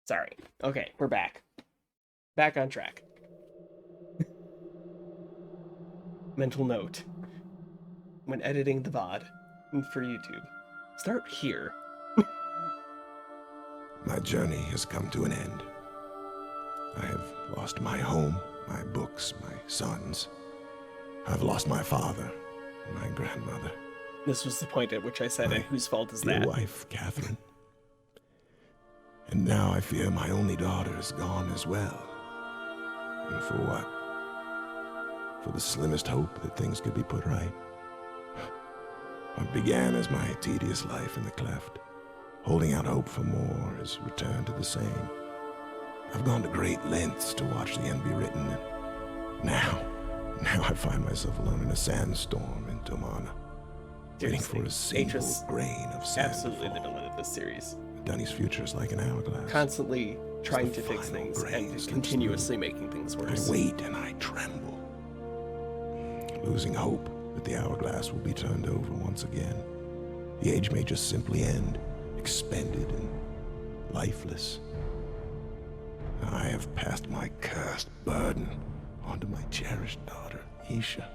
Sorry. Okay, we're back. Back on track. Mental note. When editing the VOD for YouTube, start here. My journey has come to an end. I have lost my home, my books, my sons. I've lost my father, my grandmother. This was the point at which I said, and whose fault is dear that? wife, Catherine. And now I fear my only daughter is gone as well. And for what? For the slimmest hope that things could be put right. What began as my tedious life in the cleft, holding out hope for more, has returned to the same. I've gone to great lengths to watch the end be written, and now I find myself alone in a sandstorm in Tomana, waiting for a single grain of sand. Absolutely the villain of this series. Dunny's future is like an hourglass. Constantly trying to fix things and continuously making things worse. I wait and I tremble, losing hope that the hourglass will be turned over once again. The age may just simply end, expended and lifeless. I have passed my cursed burden on to my cherished daughter, Isha.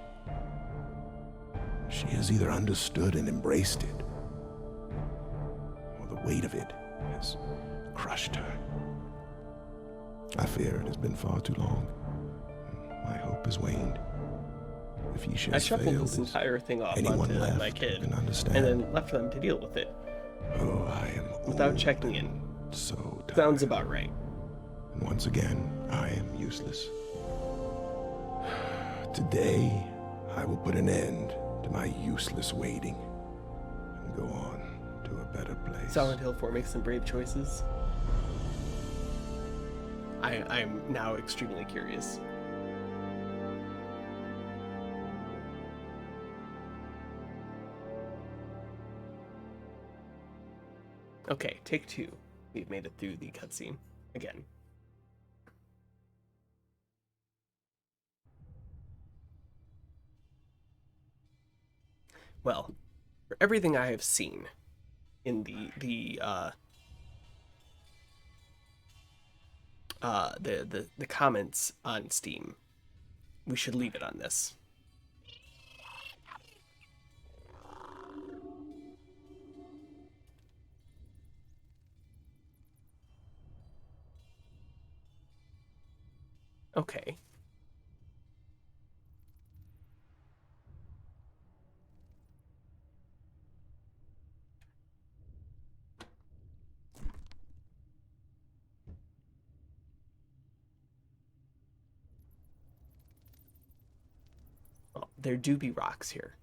She has either understood and embraced it, or the weight of it has crushed her. I fear it has been far too long. My hope has waned. If Isha has shuffled failed, this entire thing off anyone onto left my kid, can understand. and then left them to deal with it. Oh, I am without old checking in. and so tired. Sounds about right. And once again, I am useless. Today, I will put an end to my useless waiting and go on to a better place. Silent Hill 4 makes some brave choices. I'm now extremely curious. Okay, take two. We've made it through the cutscene again. Well, for everything I have seen in the comments on Steam, we should leave it on this. Okay. Well, there do be rocks here.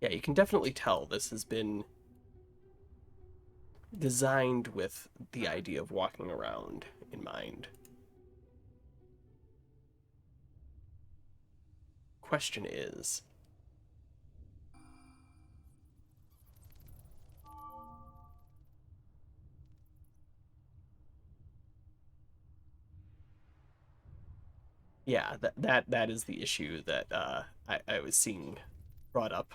Yeah, you can definitely tell this has been designed with the idea of walking around in mind. Question is, yeah, that is the issue that I was seeing brought up,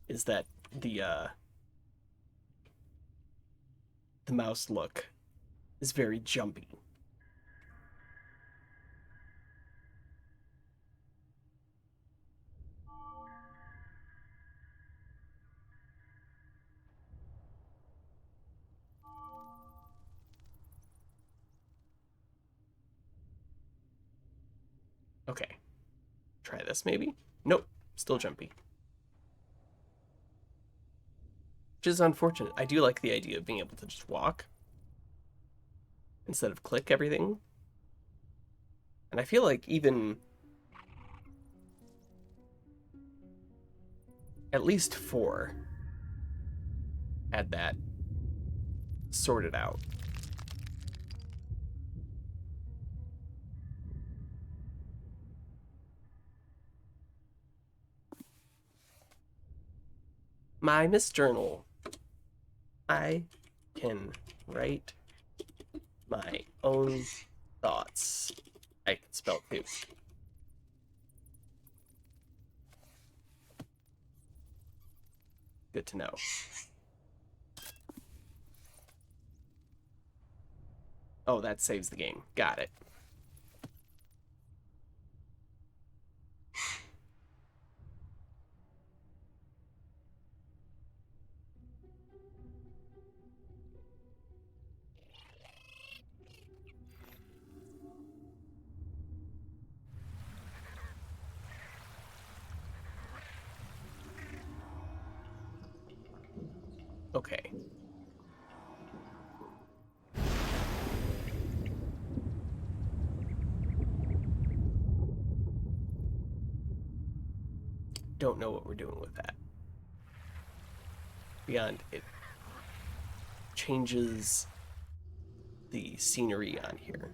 is that the mouse look is very jumpy. Okay, try this maybe? Nope, still jumpy. Which is unfortunate. I do like the idea of being able to just walk instead of click everything. And I feel like even at least 4 had that sorted out. My Miss Journal. I can write my own thoughts. I can spell too. Good to know. Oh, that saves the game. Got it. Okay. Don't know what we're doing with that. Beyond it changes the scenery on here.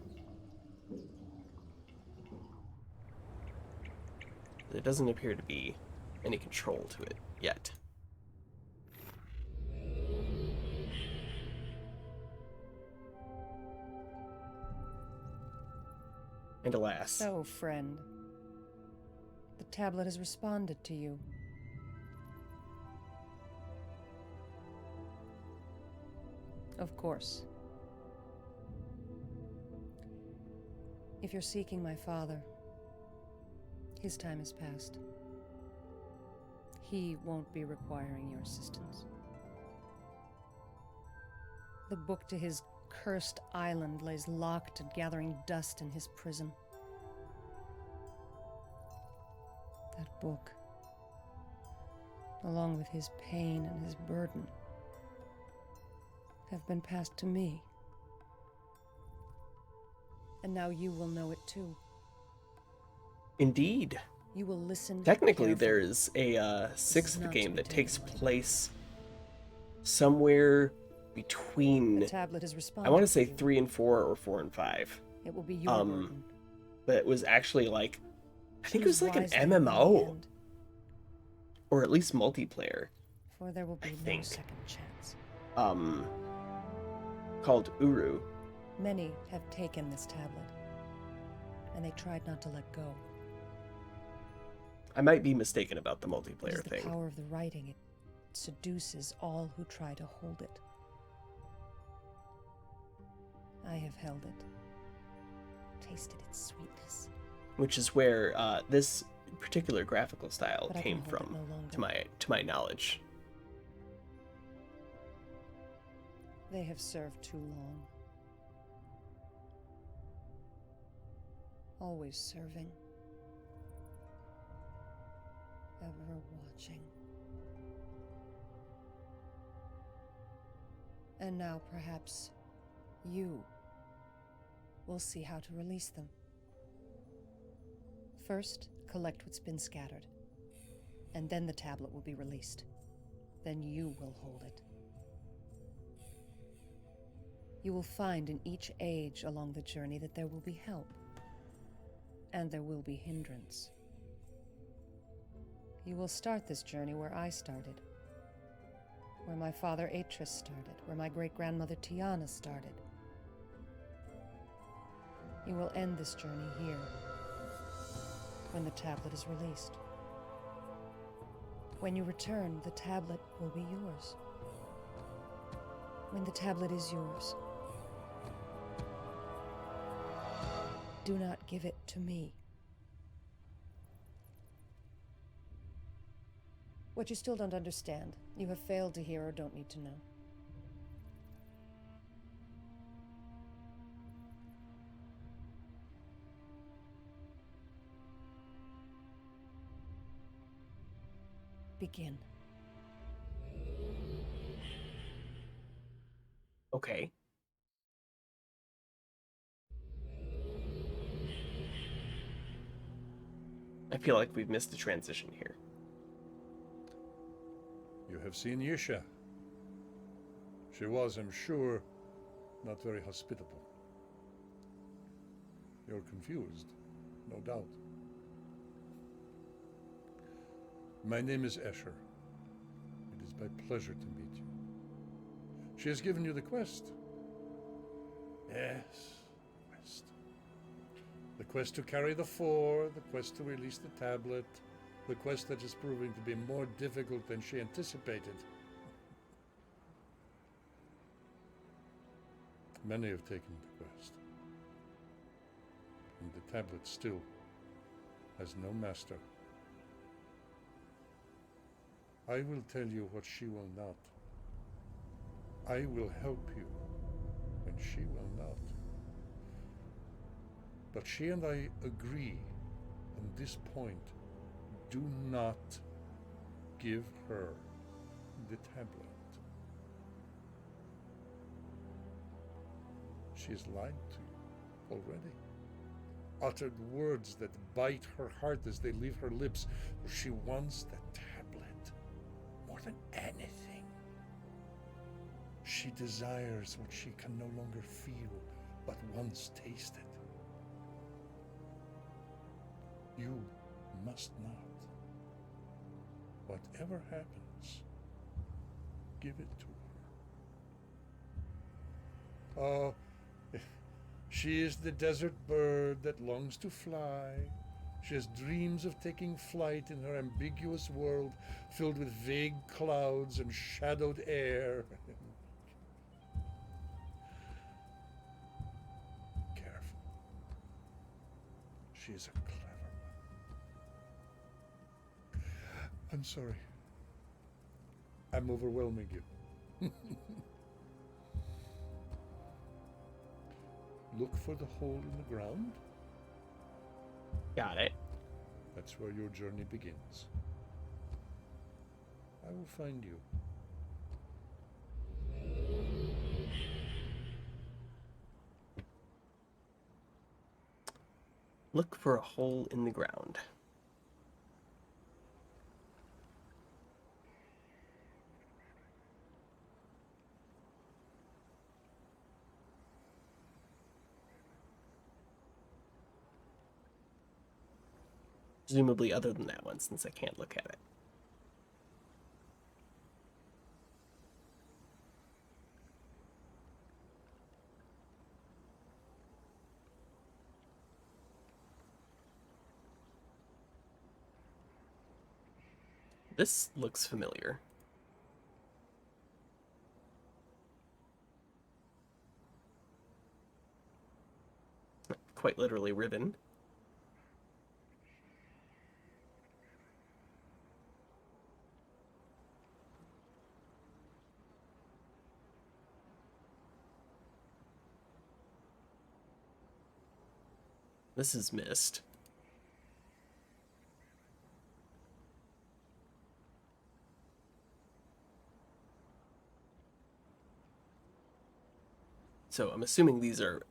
There doesn't appear to be any control to it yet. And alas. So, friend, the tablet has responded to you. Of course. If you're seeking my father, his time has passed. He won't be requiring your assistance. The book to his cursed island lays locked and gathering dust in his prison. That book, along with his pain and his burden, have been passed to me. And now you will know it too. Indeed. You will listen. Technically, carefully. there's a sixth not to game be that takes taken lightly. place somewhere between, The tablet has responded. I want to say you. 3 and 4 or 4 and 5. It will be your burden. But it was actually like, I think it Choose was like an wisely in the MMO, end, or at least multiplayer, for there will be no think. second chance. called Uru. Many have taken this tablet, and they tried not to let go. I might be mistaken about the It multiplayer is the thing. power of the writing. It seduces all who try to hold it. I have held it, tasted its sweetness. Which is where this particular graphical style But I came can hold it from, no longer. to my knowledge. They have served too long. Always serving. Ever watching. And now perhaps you will see how to release them. First, collect what's been scattered, and then the tablet will be released. Then you will hold it. You will find in each age along the journey that there will be help, and there will be hindrance. You will start this journey where I started, where my father Atris started, where my great-grandmother Tiana started. You will end this journey here, when the tablet is released. When you return, the tablet will be yours. When the tablet is yours, do not give it to me. What you still don't understand, you have failed to hear or don't need to know. Begin. Okay. I feel like we've missed the transition here. You have seen Yisha. She was, I'm sure, not very hospitable. You're confused, no doubt. My name is Escher. It is my pleasure to meet you. She has given you the quest. Yes, quest. The quest to carry the four, the quest to release the tablet, The quest that is proving to be more difficult than she anticipated. Many have taken the quest, and the tablet still has no master. I will tell you what she will not. I will help you when she will not. But she and I agree on this point. Do not give her the tablet. She has lied to you already. Uttered words that bite her heart as they leave her lips. She wants the tablet more than anything. She desires what she can no longer feel, but once tasted. You must not. Whatever happens, give it to her. Oh, she is the desert bird that longs to fly. She has dreams of taking flight in her ambiguous world filled with vague clouds and shadowed air. Careful. She is a clever one. I'm sorry. I'm overwhelming you. Look for the hole in the ground. Got it. That's where your journey begins. I will find you. Look for a hole in the ground. Presumably other than that one, since I can't look at it. This looks familiar. Quite literally ribbon. This is mist. So I'm assuming these are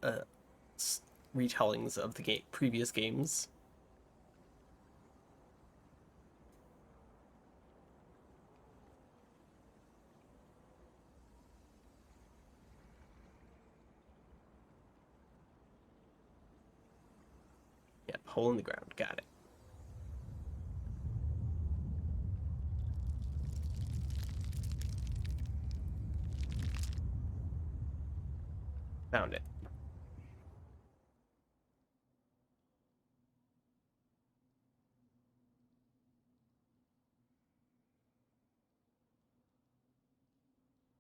retellings of the previous games. Yep, hole in the ground. Got it. Found it.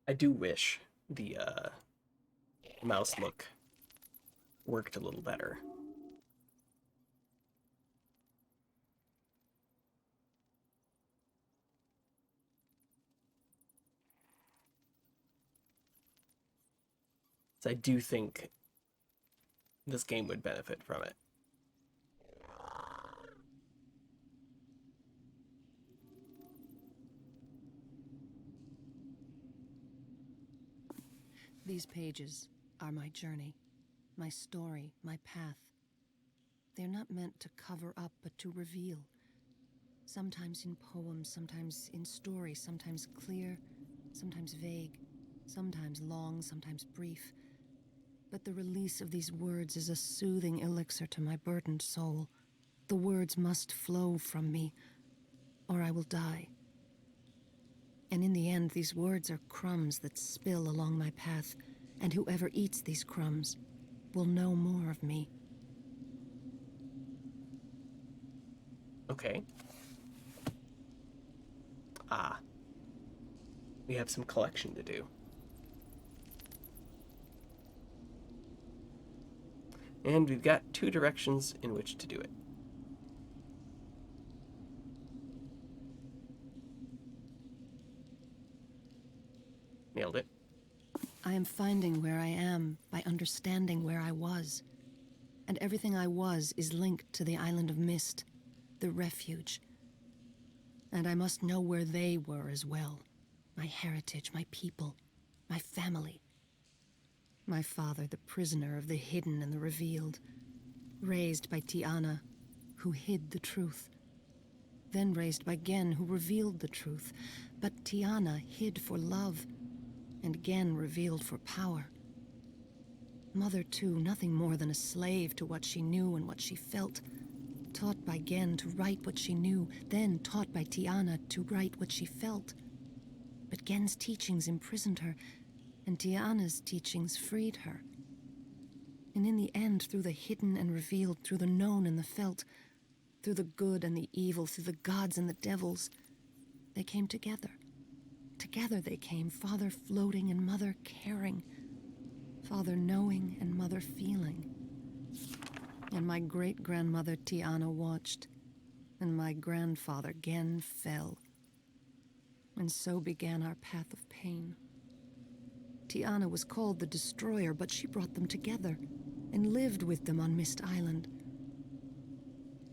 I do wish the mouse look worked a little better. So I do think this game would benefit from it. These pages are my journey, my story, my path. They're not meant to cover up, but to reveal. Sometimes in poems, sometimes in story, sometimes clear, sometimes vague, sometimes long, sometimes brief. But the release of these words is a soothing elixir to my burdened soul. The words must flow from me, or I will die. And in the end, these words are crumbs that spill along my path, and whoever eats these crumbs will know more of me. Okay. Ah. We have some collection to do. And we've got 2 directions in which to do it. Nailed it. I am finding where I am by understanding where I was. And everything I was is linked to the Island of Mist, the refuge. And I must know where they were as well. My heritage, my people, my family. My father, the prisoner of the hidden and the revealed. Raised by Tiana, who hid the truth. Then raised by Gen, who revealed the truth. But Tiana hid for love, and Gen revealed for power. Mother, too, nothing more than a slave to what she knew and what she felt. Taught by Gen to write what she knew, then taught by Tiana to write what she felt. But Gen's teachings imprisoned her, and Tiana's teachings freed her. And in the end, through the hidden and revealed, through the known and the felt, through the good and the evil, through the gods and the devils, they came together. Together they came, father floating and mother caring, father knowing and mother feeling. And my great-grandmother Tiana watched, and my grandfather Gen fell. And so began our path of pain. Tiana was called the Destroyer, but she brought them together and lived with them on Mist Island.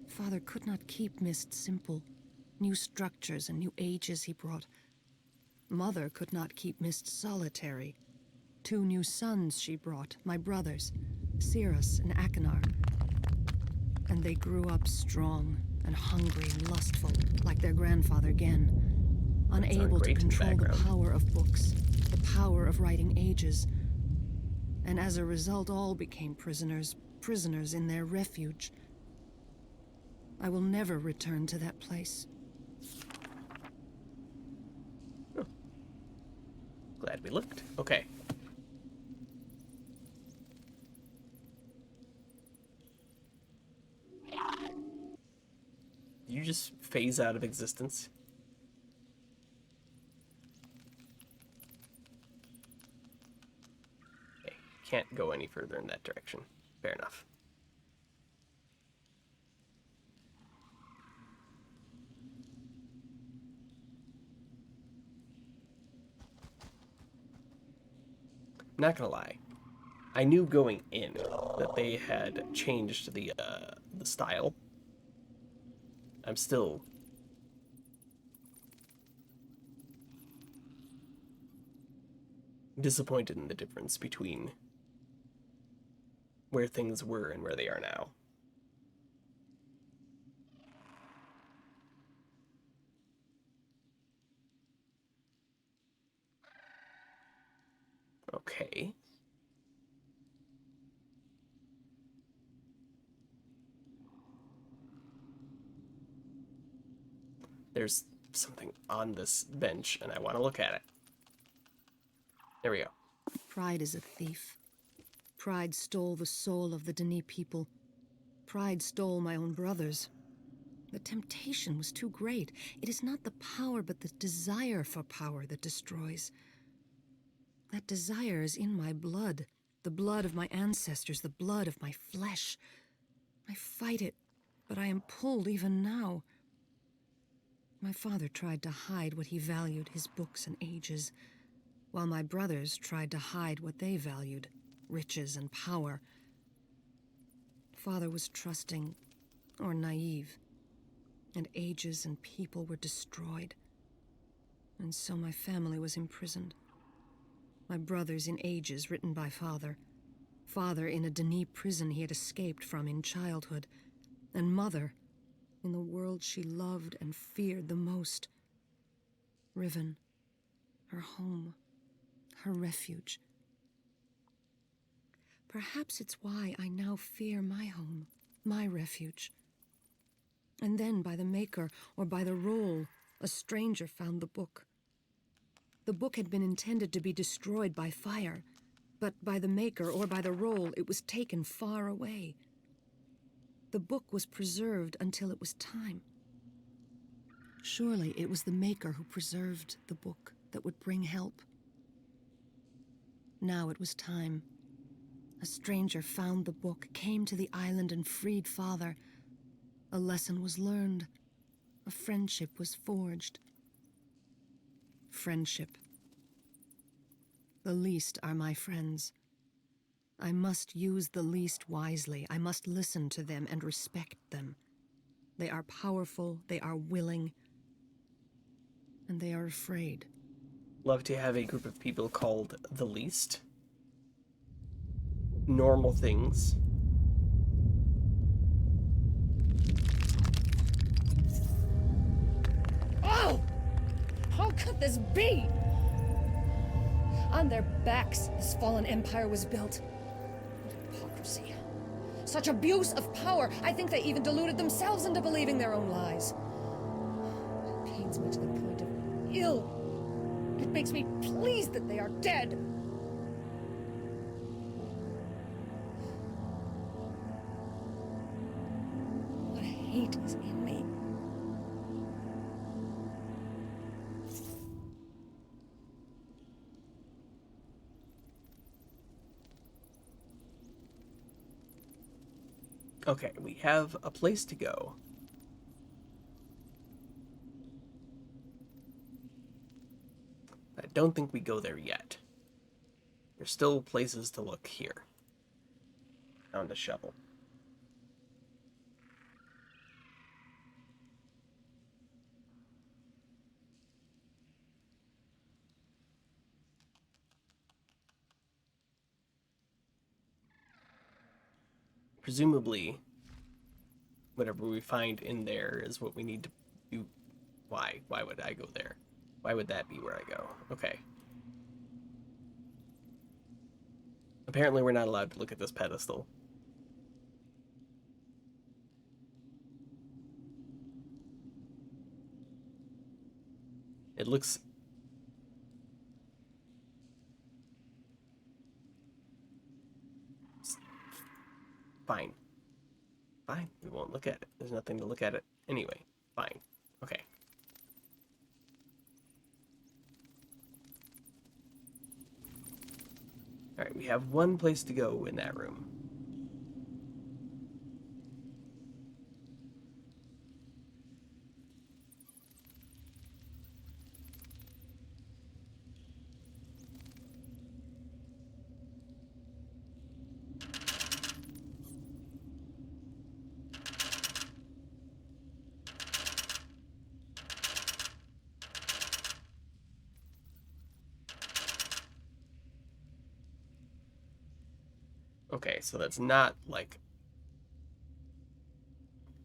Father could not keep Mist simple. New structures and new ages he brought. Mother could not keep Mist solitary. 2 new sons she brought, my brothers, Cirrus and Akinar. And they grew up strong and hungry and lustful, like their grandfather Gen, unable to control the power of books, the power of writing ages. And as a result, all became prisoners, prisoners in their refuge. I will never return to that place. Oh. Glad we looked. Okay. You just phase out of existence. Okay, can't go any further in that direction. Fair enough. Not gonna lie, I knew going in that they had changed the style. I'm still disappointed in the difference between where things were and where they are now. Okay. There's something on this bench, and I want to look at it. There we go. Pride is a thief. Pride stole the soul of the Denis people. Pride stole my own brothers. The temptation was too great. It is not the power, but the desire for power that destroys. That desire is in my blood, the blood of my ancestors, the blood of my flesh. I fight it, but I am pulled even now. My father tried to hide what he valued, his books and ages, while my brothers tried to hide what they valued, riches and power. Father was trusting, or naive, and ages and people were destroyed. And so my family was imprisoned. My brothers in ages written by father. Father in a Denis prison he had escaped from in childhood. And mother in the world she loved and feared the most. Riven, her home, her refuge. Perhaps it's why I now fear my home, my refuge. And then by the maker or by the roll, a stranger found the book. The book had been intended to be destroyed by fire, but by the maker or by the roll, it was taken far away. The book was preserved until it was time. Surely it was the Maker who preserved the book that would bring help. Now it was time. A stranger found the book, came to the island and freed Father. A lesson was learned. A friendship was forged. Friendship. The least are my friends. I must use the least wisely. I must listen to them and respect them. They are powerful, they are willing, and they are afraid. Love to have a group of people called the least. Normal things. Oh! How could this be? On their backs, this fallen empire was built. What hypocrisy. Such abuse of power. I think they even deluded themselves into believing their own lies. It pains me to the point of ill. It makes me pleased that they are dead. What hate is in me. Okay, we have a place to go. I don't think we go there yet. There's still places to look here. Found a shovel. Presumably, whatever we find in there is what we need to do. Why? Why would I go there? Why would that be where I go? Okay. Apparently we're not allowed to look at this pedestal. It looks... Fine. Fine, we won't look at it. There's nothing to look at it anyway. Fine. Okay. Alright, we have one place to go in that room. Okay, so that's not like...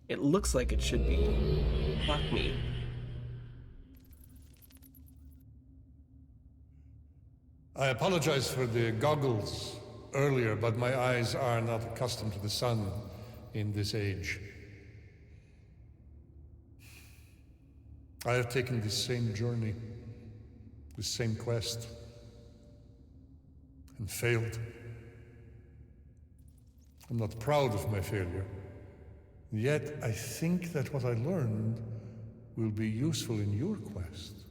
It looks like it should be. Fuck me. I apologize for the goggles earlier, but my eyes are not accustomed to the sun in this age. I have taken this same journey, this same quest, and failed. I'm not proud of my failure. Yet I think that what I learned will be useful in your quest.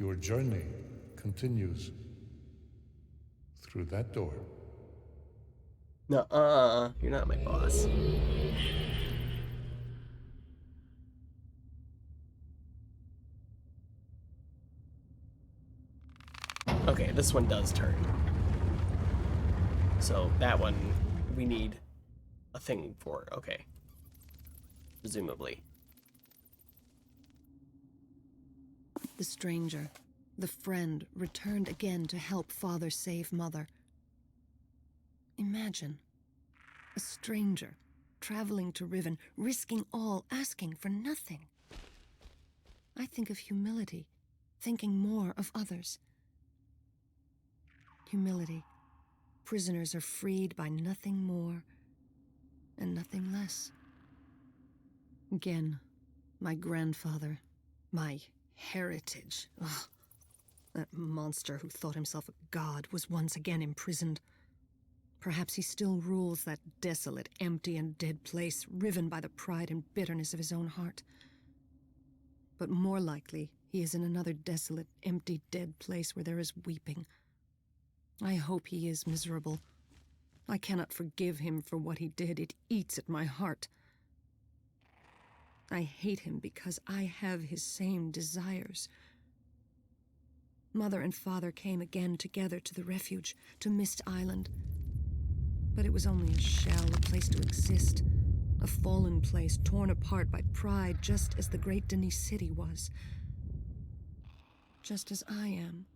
Your journey continues through that door. Nuh-uh, you're not my boss. Okay, this one does turn. So that one, we need a thing for. Okay. Presumably. The stranger, the friend, returned again to help Father save Mother. Imagine. A stranger, traveling to Riven, risking all, asking for nothing. I think of humility, thinking more of others. Humility. Prisoners are freed by nothing more and nothing less. Again, my grandfather, my heritage. Ugh. That monster who thought himself a god was once again imprisoned. Perhaps he still rules that desolate, empty, and dead place, riven by the pride and bitterness of his own heart. But more likely, he is in another desolate, empty, dead place where there is weeping. I hope he is miserable. I cannot forgive him for what he did. It eats at my heart. I hate him because I have his same desires. Mother and father came again together to the refuge, to Mist Island. But it was only a shell, a place to exist. A fallen place, torn apart by pride, just as the great Denis city was. Just as I am.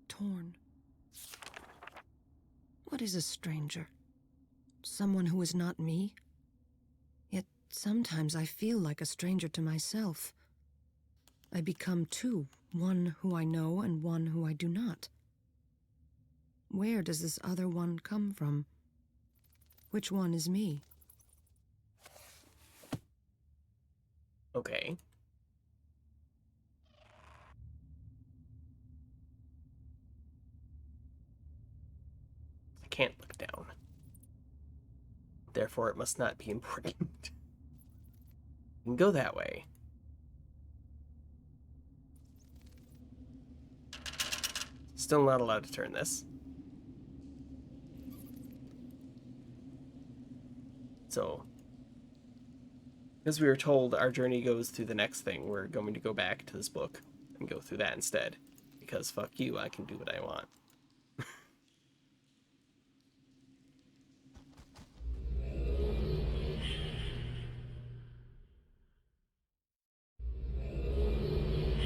Torn. What is a stranger? Someone who is not me? Yet sometimes I feel like a stranger to myself. I become two, one who I know and one who I do not. Where does this other one come from? Which one is me? Okay. I can't look down. Therefore, it must not be important. You can go that way. Still not allowed to turn this. So, as we were told, our journey goes through the next thing. We're going to go back to this book and go through that instead. Because fuck you, I can do what I want.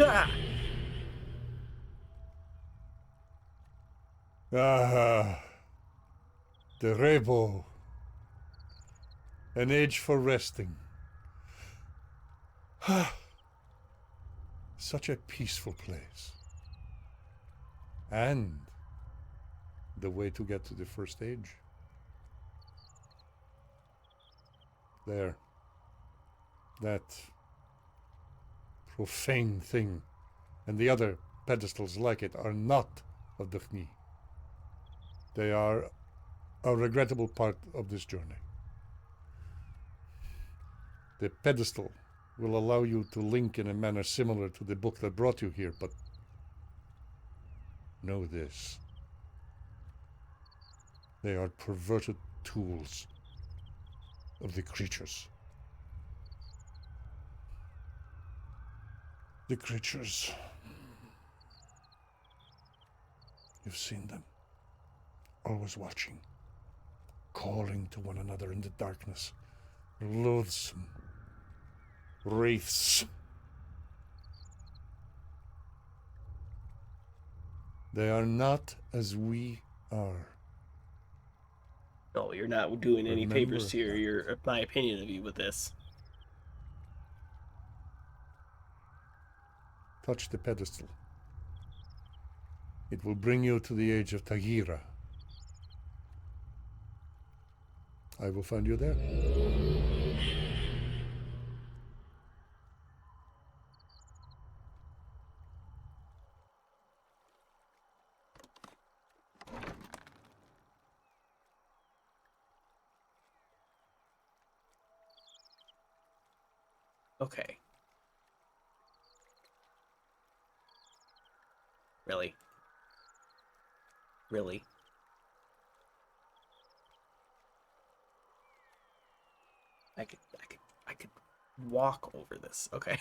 Ah! Ah, the Rebo. An age for resting. Such a peaceful place. And the way to get to the first age. There. That profane thing and the other pedestals like it are not of D'Chni. They are a regrettable part of this journey. The pedestal will allow you to link in a manner similar to the book that brought you here, but know this. They are perverted tools of the creatures. The creatures. You've seen them. Always watching. Calling to one another in the darkness. Loathsome. Wraiths. They are not as we are. No, you're not doing any Remember favors to that. my opinion of you with this. Touch the pedestal. It will bring you to the age of Tagira. I will find you there. Okay. Really? Really? I could walk over this. Okay.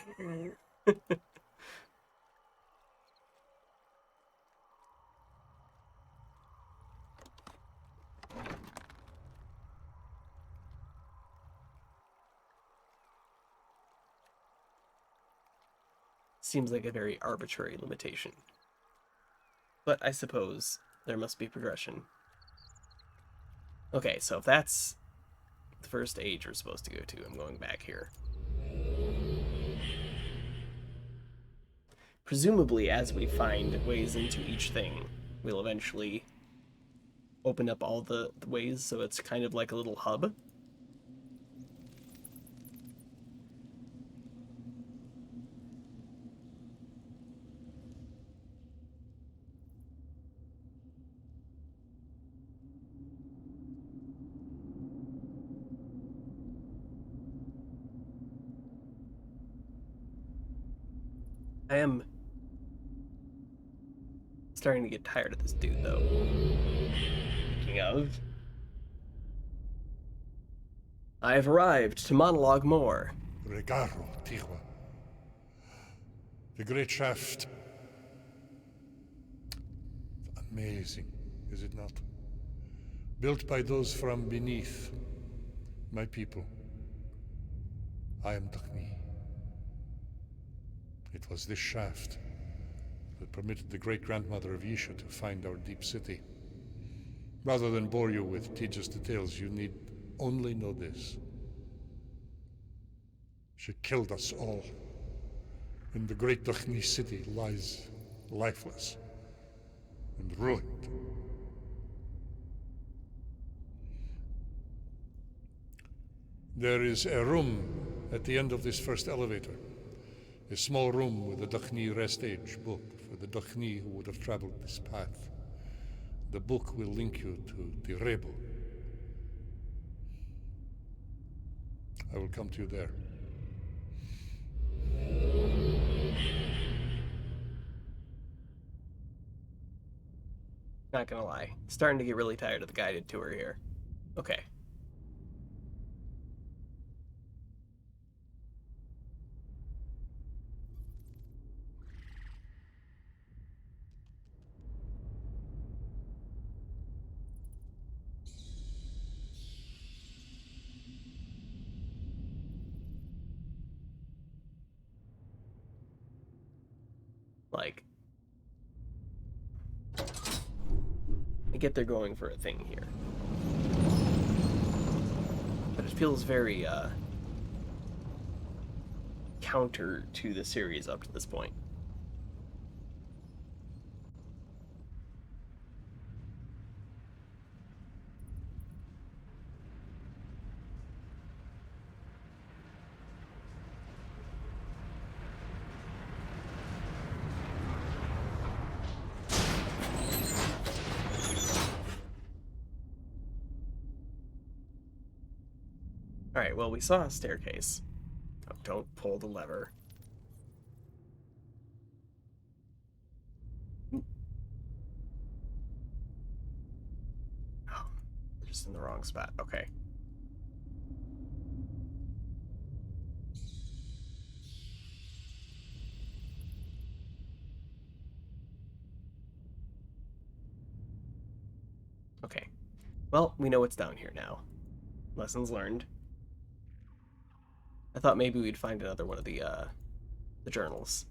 Seems like a very arbitrary limitation. But I suppose there must be progression. Okay, so if that's the first age we're supposed to go to, I'm going back here. Presumably, as we find ways into each thing, we'll eventually open up all the ways, so it's kind of like a little hub. I am starting to get tired of this dude, though. Speaking of, I have arrived to monologue more. Regaro, Tigua. The great shaft. Amazing, is it not? Built by those from beneath, my people. I am Dakhni. It was this shaft that permitted the great-grandmother of Yisha to find our deep city. Rather than bore you with tedious details, you need only know this. She killed us all, and the great Dakhni city lies lifeless and ruined. There is a room at the end of this first elevator. A small room with a Dakhni rest age book for the Dakhni who would have traveled this path. The book will link you to Direbo. I will come to you there. Not gonna lie. Starting to get really tired of the guided tour here. Okay. Like, I get they're going for a thing here, but it feels very counter to the series up to this point. Alright, well, we saw a staircase. Oh, don't pull the lever. Oh, we're just in the wrong spot. Okay. Okay. Well, we know what's down here now. Lessons learned. I thought maybe we'd find another one of the journals.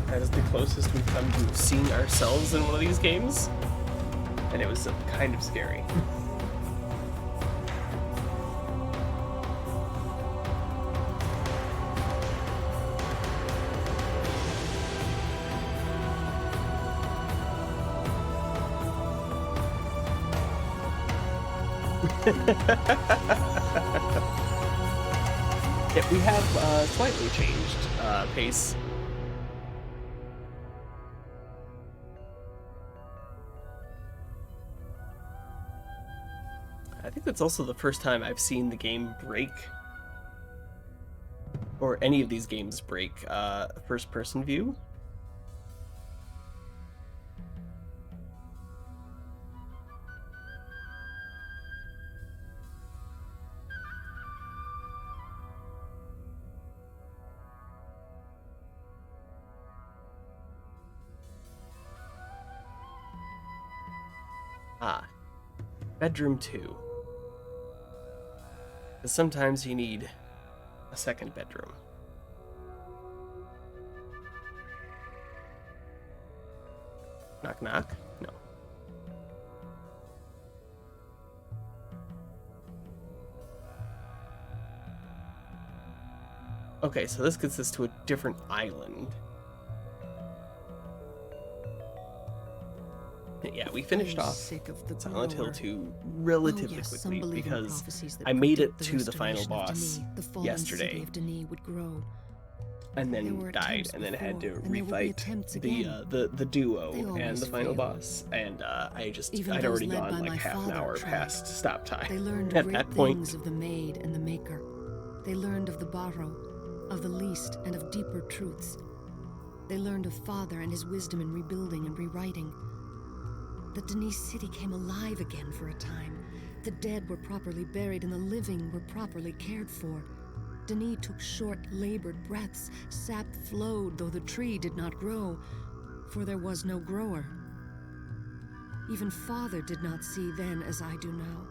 That is the closest we've come to seeing ourselves in one of these games, and it was kind of scary. Yeah, we have slightly changed pace. I think that's also the first time I've seen the game break, or any of these games break, first-person view. Ah, bedroom 2. Because sometimes you need a second bedroom. Knock knock? No. Okay, so this gets us to a different island. Yeah, we finished off Silent Hill 2 relatively quickly because I made it to the final boss yesterday. and There then were died, attempts and then had to before, and there will be refight attempts the again. the duo They and always the final fail. boss. And Even I'd those already led gone by like my half an father hour tried. past stop time. They learned At great that point, things of the maid and the maker. They learned of the barrow, of the least, and of deeper truths. They learned of Father and his wisdom in rebuilding and rewriting. The Denise city came alive again for a time. The dead were properly buried and the living were properly cared for. Denis took short, labored breaths. Sap flowed, though the tree did not grow, for there was no grower. Even Father did not see then as I do now.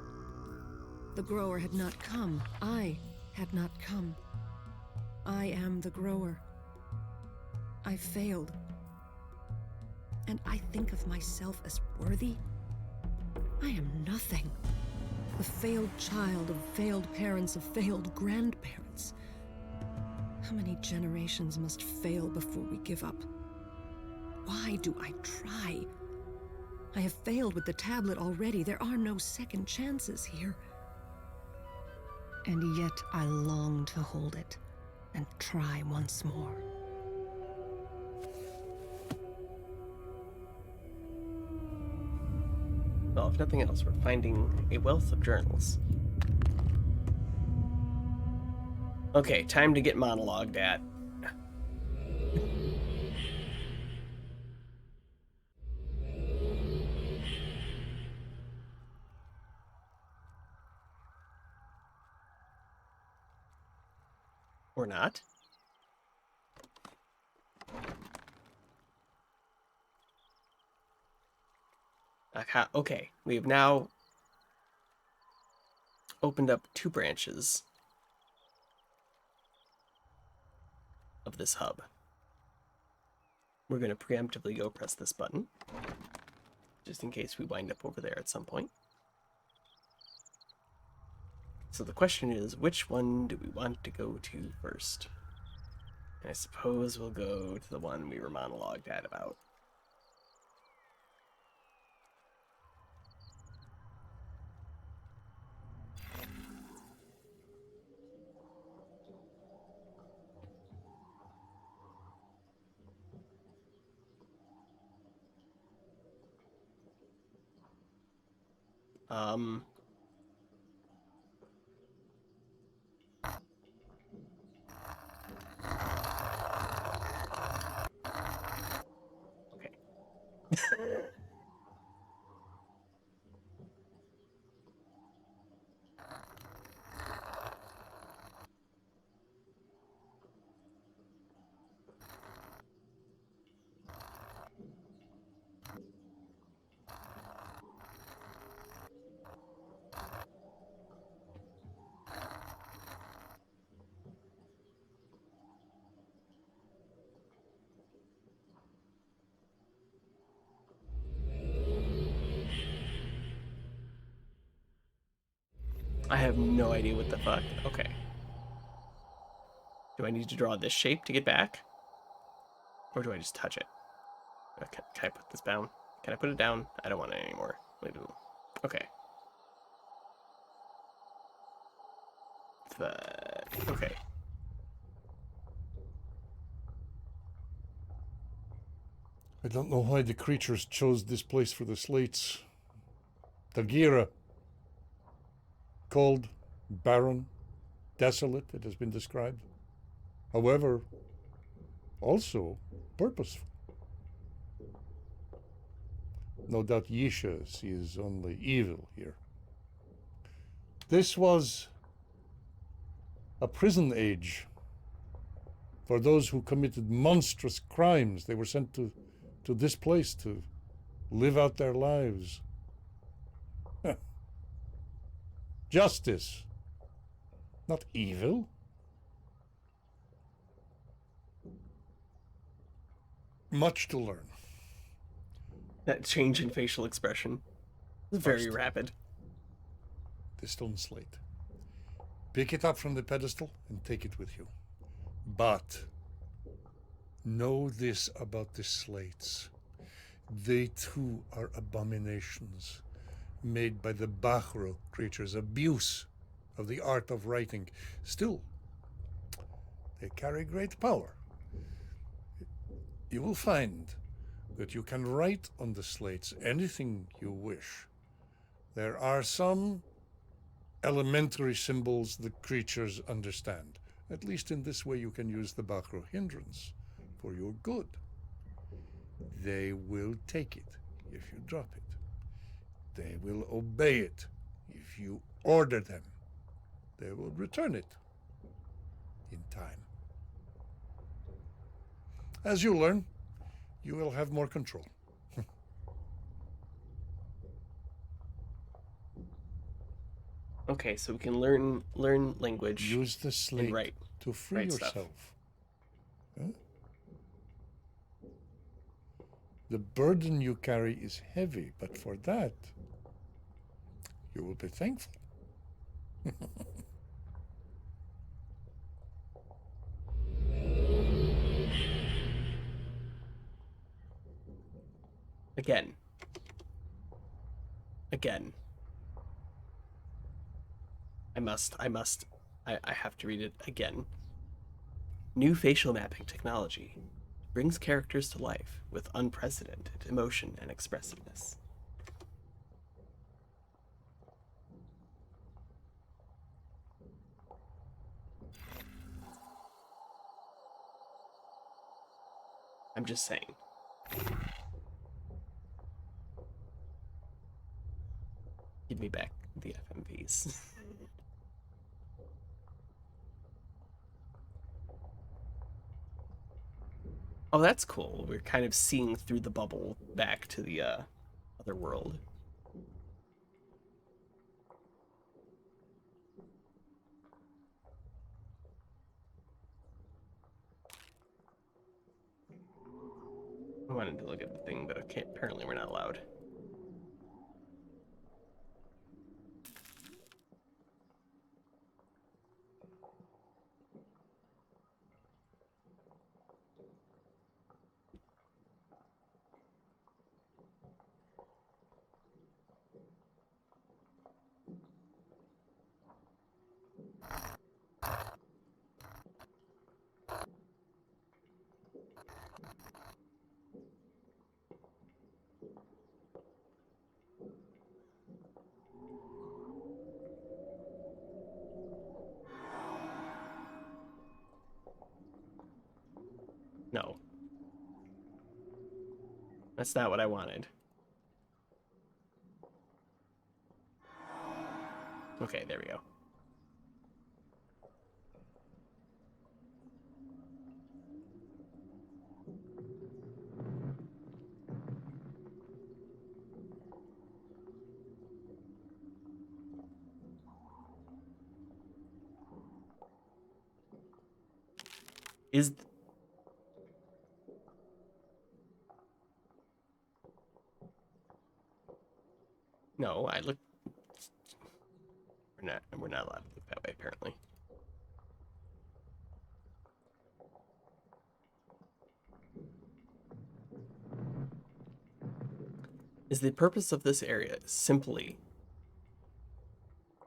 The grower had not come. I had not come. I am the grower. I failed. And I think of myself as worthy? I am nothing. The failed child of failed parents of failed grandparents. How many generations must fail before we give up? Why do I try? I have failed with the tablet already. There are no second chances here. And yet I long to hold it and try once more. Well, if nothing else, we're finding a wealth of journals. Okay, time to get monologued at. Or not. Okay, we have now opened up 2 branches of this hub. We're going to preemptively go press this button, just in case we wind up over there at some point. So the question is, which one do we want to go to first? And I suppose we'll go to the one we were monologued at about. Um... Okay. I have no idea what the fuck. Okay. Do I need to draw this shape to get back? Or do I just touch it? Okay, can I put this down? Can I put it down? I don't want it anymore. Okay. Okay. I don't know why the creatures chose this place for the slates. Tagira. Cold, barren, desolate, it has been described. However, also purposeful. No doubt Yisha sees only evil here. This was a prison age. For those who committed monstrous crimes, they were sent to this place to live out their lives. Justice, not evil. Much to learn. That change in facial expression is very First. rapid. The stone slate. Pick it up from the pedestal and take it with you. But know this about the slates. They too are abominations made by the Bahro creatures, abuse of the art of writing. Still, they carry great power. You will find that you can write on the slates anything you wish. There are some elementary symbols the creatures understand. At least in this way you can use the Bakro hindrance for your good. They will take it if you drop it. They will obey it if you order them. They will return it in time. As you learn, you will have more control. Okay, so we can learn language. Use the slate write- to free write stuff. yourself. Huh? The burden you carry is heavy, but for that, you will be thankful. Again. I have to read it again. New facial mapping technology brings characters to life with unprecedented emotion and expressiveness. I'm just saying. Give me back the FMVs. Oh, that's cool. We're kind of seeing through the bubble back to the other world. I wanted to look at the thing, but okay, apparently we're not allowed. No. That's not what I wanted. Okay, there we go. Is no, I look. We're not allowed to look that way, apparently. Is the purpose of this area simply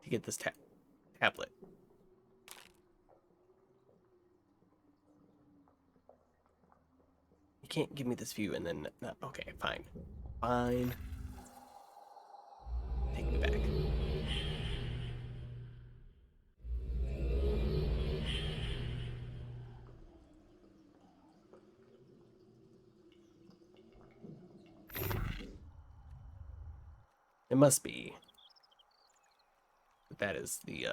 to get this tablet? You can't give me this view and then not. Okay, fine. Fine. Take me back. It must be. That is the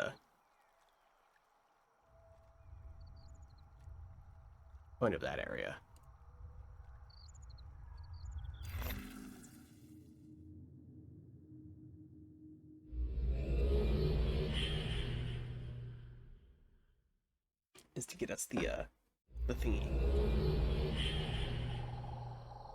point of that area. Is to get us the thingy.